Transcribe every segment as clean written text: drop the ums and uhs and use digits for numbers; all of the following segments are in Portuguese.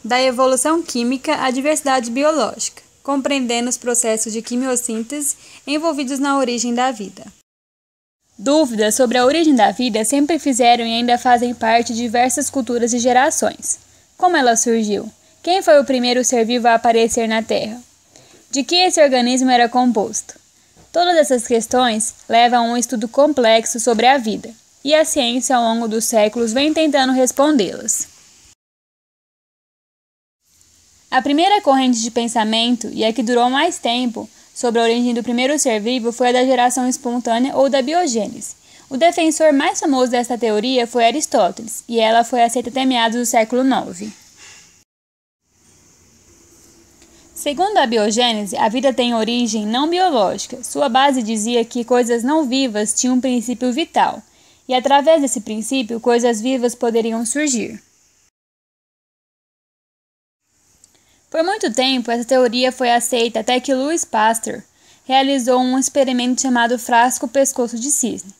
da evolução química à diversidade biológica, compreendendo os processos de quimiossíntese envolvidos na origem da vida. Dúvidas sobre a origem da vida sempre fizeram e ainda fazem parte de diversas culturas e gerações. Como ela surgiu? Quem foi o primeiro ser vivo a aparecer na Terra? De que esse organismo era composto? Todas essas questões levam a um estudo complexo sobre a vida, e a ciência ao longo dos séculos vem tentando respondê-las. A primeira corrente de pensamento, e a que durou mais tempo, sobre a origem do primeiro ser vivo foi a da geração espontânea ou da biogênese. O defensor mais famoso desta teoria foi Aristóteles, e ela foi aceita até meados do século IX. Segundo a biogênese, a vida tem origem não biológica. Sua base dizia que coisas não vivas tinham um princípio vital, e através desse princípio, coisas vivas poderiam surgir. Por muito tempo, essa teoria foi aceita até que Louis Pasteur realizou um experimento chamado frasco-pescoço de cisne.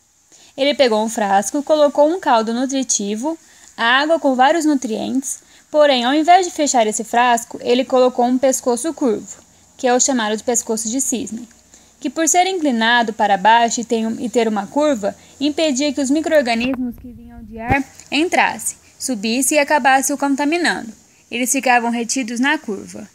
Ele pegou um frasco, colocou um caldo nutritivo, água com vários nutrientes. Porém, ao invés de fechar esse frasco, ele colocou um pescoço curvo, que é o chamado de pescoço de cisne, que por ser inclinado para baixo e ter uma curva, impedia que os micro-organismos que vinham de ar entrassem, subissem e acabassem o contaminando. Eles ficavam retidos na curva.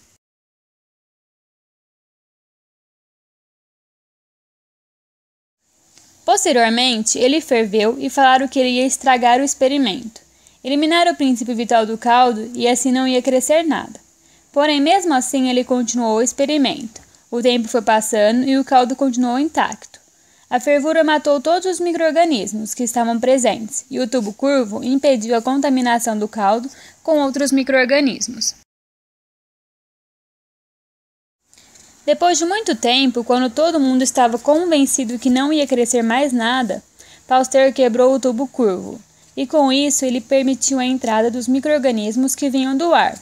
Posteriormente, ele ferveu e falaram que ele ia estragar o experimento. Eliminaram o princípio vital do caldo e assim não ia crescer nada. Porém, mesmo assim, ele continuou o experimento. O tempo foi passando e o caldo continuou intacto. A fervura matou todos os micro-organismos que estavam presentes e o tubo curvo impediu a contaminação do caldo com outros micro-organismos. Depois de muito tempo, quando todo mundo estava convencido que não ia crescer mais nada, Pasteur quebrou o tubo curvo. E com isso ele permitiu a entrada dos micro-organismos que vinham do ar.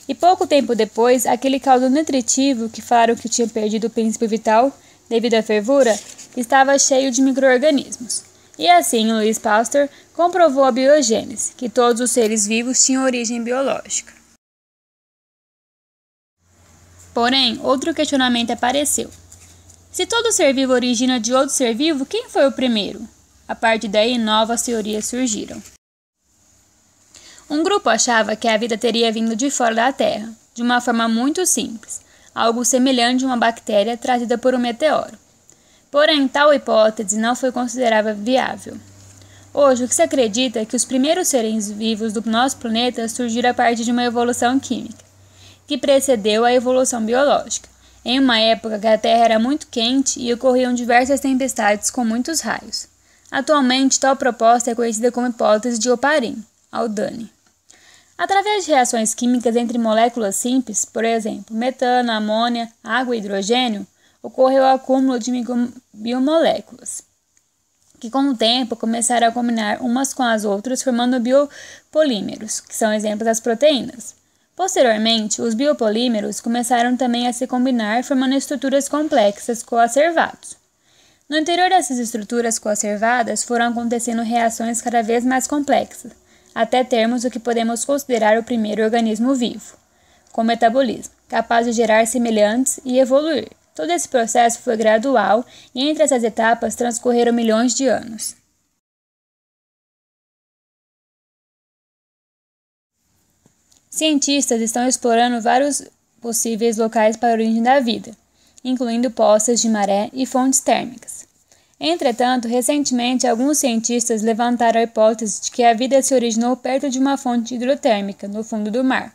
E pouco tempo depois, aquele caldo nutritivo que falaram que tinha perdido o princípio vital devido à fervura, estava cheio de micro-organismos. E assim, Louis Pasteur comprovou a biogênese, que todos os seres vivos tinham origem biológica. Porém, outro questionamento apareceu. Se todo ser vivo origina de outro ser vivo, quem foi o primeiro? A partir daí, novas teorias surgiram. Um grupo achava que a vida teria vindo de fora da Terra, de uma forma muito simples, algo semelhante a uma bactéria trazida por um meteoro. Porém, tal hipótese não foi considerada viável. Hoje, o que se acredita é que os primeiros seres vivos do nosso planeta surgiram a partir de uma evolução química, que precedeu a evolução biológica, em uma época que a Terra era muito quente e ocorriam diversas tempestades com muitos raios. Atualmente, tal proposta é conhecida como hipótese de Oparin-Haldane. Através de reações químicas entre moléculas simples, por exemplo, metano, amônia, água e hidrogênio, ocorreu o acúmulo de biomoléculas, que com o tempo começaram a combinar umas com as outras, formando biopolímeros, que são exemplos das proteínas. Posteriormente, os biopolímeros começaram também a se combinar, formando estruturas complexas coacervados. No interior dessas estruturas coacervadas foram acontecendo reações cada vez mais complexas, até termos o que podemos considerar o primeiro organismo vivo, com metabolismo, capaz de gerar semelhantes e evoluir. Todo esse processo foi gradual e entre essas etapas transcorreram milhões de anos. Cientistas estão explorando vários possíveis locais para a origem da vida, incluindo poças de maré e fontes térmicas. Entretanto, recentemente, alguns cientistas levantaram a hipótese de que a vida se originou perto de uma fonte hidrotérmica, no fundo do mar.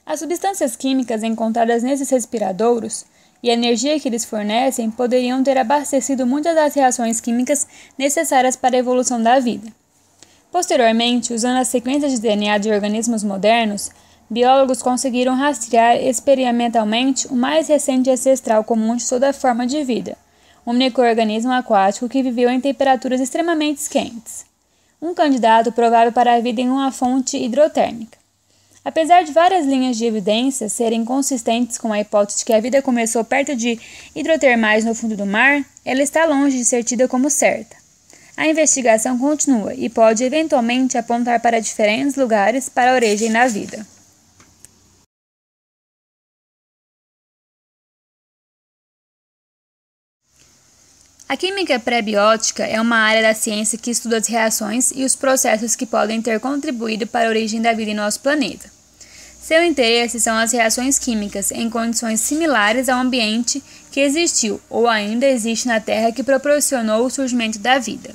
As substâncias químicas encontradas nesses respiradouros e a energia que eles fornecem poderiam ter abastecido muitas das reações químicas necessárias para a evolução da vida. Posteriormente, usando as sequências de DNA de organismos modernos, biólogos conseguiram rastrear experimentalmente o mais recente ancestral comum de toda forma de vida, um micro-organismo aquático que viveu em temperaturas extremamente quentes, um candidato provável para a vida em uma fonte hidrotérmica. Apesar de várias linhas de evidências serem consistentes com a hipótese de que a vida começou perto de hidrotermais no fundo do mar, ela está longe de ser tida como certa. A investigação continua e pode eventualmente apontar para diferentes lugares para a origem da vida. A química pré-biótica é uma área da ciência que estuda as reações e os processos que podem ter contribuído para a origem da vida em nosso planeta. Seu interesse são as reações químicas em condições similares ao ambiente que existiu ou ainda existe na Terra que proporcionou o surgimento da vida.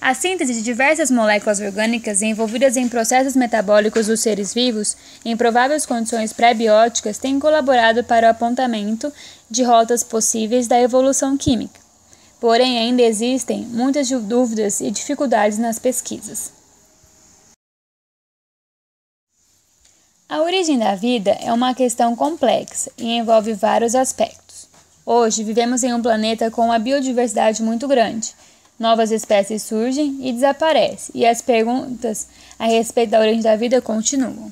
A síntese de diversas moléculas orgânicas envolvidas em processos metabólicos dos seres vivos em prováveis condições pré-bióticas tem colaborado para o apontamento de rotas possíveis da evolução química. Porém, ainda existem muitas dúvidas e dificuldades nas pesquisas. A origem da vida é uma questão complexa e envolve vários aspectos. Hoje, vivemos em um planeta com uma biodiversidade muito grande. Novas espécies surgem e desaparecem, e as perguntas a respeito da origem da vida continuam.